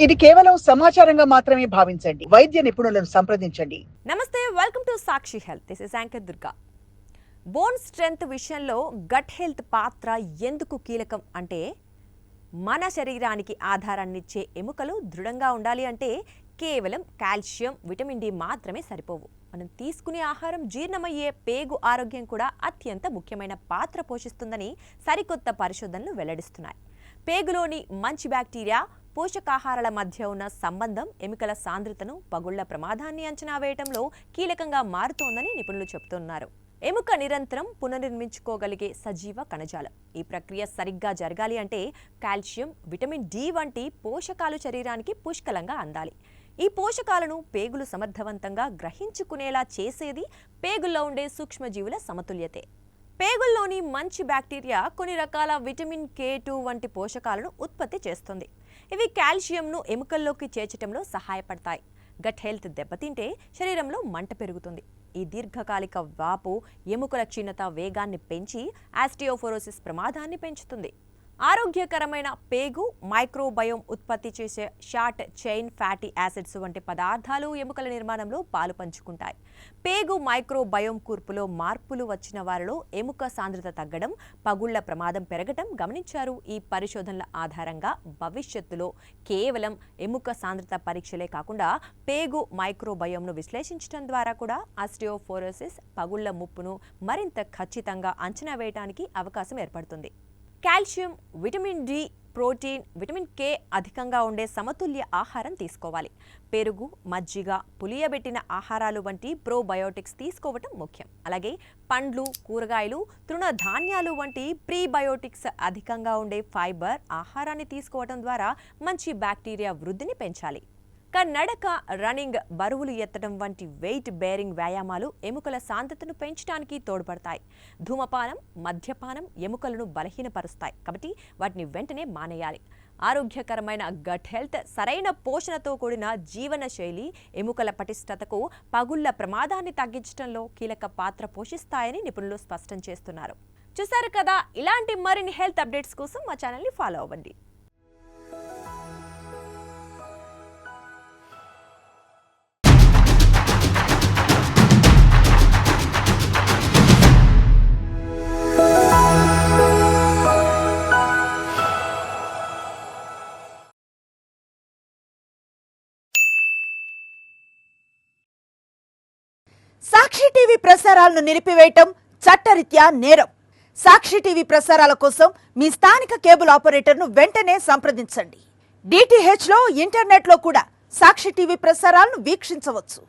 ఇది కేవలం సమాచారంగా మాత్రమే భావించండి. వైద్య నిపుణులను సంప్రదించండి. నమస్తే, welcome to Sakshi health. This is anchor Durga. Bone strength విషయంలో గట్ హెల్త్ పాత్ర ఎందుకు కీలకం అంటే, మన శరీరానికి ఆధారాన్నిచ్చే ఎముకలు దృఢంగా ఉండాలి అంటే కేవలం కాల్షియం, విటమిన్ డి మాత్రమే సరిపోవు. మనం తీసుకునే ఆహారం జీర్ణమయ్యే పేగు ఆరోగ్యం కూడా అత్యంత ముఖ్యమైన పాత్ర పోషిస్తుందని సరికొత్త పరిశోధనలు వెల్లడిస్తున్నాయి. పేగులోని మంచి బ్యాక్టీరియా, పోషకాహారాల మధ్య ఉన్న సంబంధం ఎముకల సాంద్రతను, పగుళ్ల ప్రమాదాన్ని అంచనా వేయటంలో కీలకంగా మారుతోందని నిపుణులు చెబుతున్నారు. ఎముక నిరంతరం పునర్నిర్మించుకోగలిగే సజీవ కణజాలం. ఈ ప్రక్రియ సరిగ్గా జరగాలి అంటే కాల్షియం, విటమిన్ డి వంటి పోషకాలు శరీరానికి పుష్కలంగా అందాలి. ఈ పోషకాలను పేగులు సమర్థవంతంగా గ్రహించుకునేలా చేసేది పేగుల్లో ఉండే సూక్ష్మజీవుల సమతుల్యతే. పేగుల్లోని మంచి బ్యాక్టీరియా కొన్ని రకాల విటమిన్ K2 వంటి పోషకాలను ఉత్పత్తి చేస్తుంది. ఇవి కాల్షియంను ఎముకల్లోకి చేర్చడంలో సహాయపడతాయి. గట్ హెల్త్ దెబ్బతింటే శరీరంలో మంట పెరుగుతుంది. ఈ దీర్ఘకాలిక వాపు ఎముకల క్షీణత వేగాన్ని పెంచి ఆస్టియోఫోరోసిస్ ప్రమాదాన్ని పెంచుతుంది. ఆరోగ్యకరమైన పేగు మైక్రోబయోమ్ ఉత్పత్తి చేసే షార్ట్ చైన్ ఫ్యాటీ యాసిడ్స్ వంటి పదార్థాలు ఎముకల నిర్మాణంలో పాలు పంచుకుంటాయి. పేగు మైక్రోబయోమ్ కూర్పులో మార్పులు వచ్చిన వారిలో ఎముక సాంద్రత తగ్గడం, పగుళ్ల ప్రమాదం పెరగడం గమనించారు. ఈ పరిశోధనల ఆధారంగా భవిష్యత్తులో కేవలం ఎముక సాంద్రత పరీక్షలే కాకుండా పేగు మైక్రోబయోమ్ను విశ్లేషించడం ద్వారా కూడా ఆస్టియోఫోరోసిస్, పగుళ్ల ముప్పును మరింత ఖచ్చితంగా అంచనా వేయడానికి అవకాశం ఏర్పడుతుంది. Calcium, vitamin D, protein, vitamin K అధికంగా ఉండే సమతుల్య ఆహారం తీసుకోవాలి. పెరుగు, మజ్జిగ, పులియబెట్టిన ఆహారాలు వంటి ప్రోబయోటిక్స్ తీసుకోవటం ముఖ్యం. అలాగే పండ్లు, కూరగాయలు, తృణధాన్యాలు వంటి ప్రీబయోటిక్స్ అధికంగా ఉండే ఫైబర్ ఆహారాన్ని తీసుకోవటం ద్వారా మంచి బ్యాక్టీరియా వృద్ధిని పెంచాలి. నడక, రన్నింగ్, బరువులు ఎత్తడం వంటి వెయిట్ బేరింగ్ వ్యాయామాలు ఎముకల సాంద్రతను పెంచడానికి తోడ్పడతాయి. ధూమపానం, మద్యపానం ఎముకలను బలహీనపరుస్తాయి కాబట్టి వాటిని వెంటనే మానేయాలి. ఆరోగ్యకరమైన గట్ హెల్త్, సరైన పోషణతో కూడిన జీవన శైలి ఎముకల పటిష్టతకు, పగుళ్ల ప్రమాదాన్ని తగ్గించడంలో కీలక పాత్ర పోషిస్తాయని నిపుణులు స్పష్టం చేస్తున్నారు. చూశారు కదా, ఇలాంటి మరిన్ని హెల్త్ అప్డేట్స్ కోసం మా ఛానల్ని ఫాలో అవ్వండి. సాక్షి టీవీ ప్రసారాలను నిలిపివేయటం చట్టరీత్యా నేరం. సాక్షి టీవీ ప్రసారాల కోసం మీ స్థానిక కేబుల్ ఆపరేటర్ను వెంటనే సంప్రదించండి. DTH లో, ఇంటర్నెట్ లో కూడా సాక్షి టీవీ ప్రసారాలను వీక్షించవచ్చు.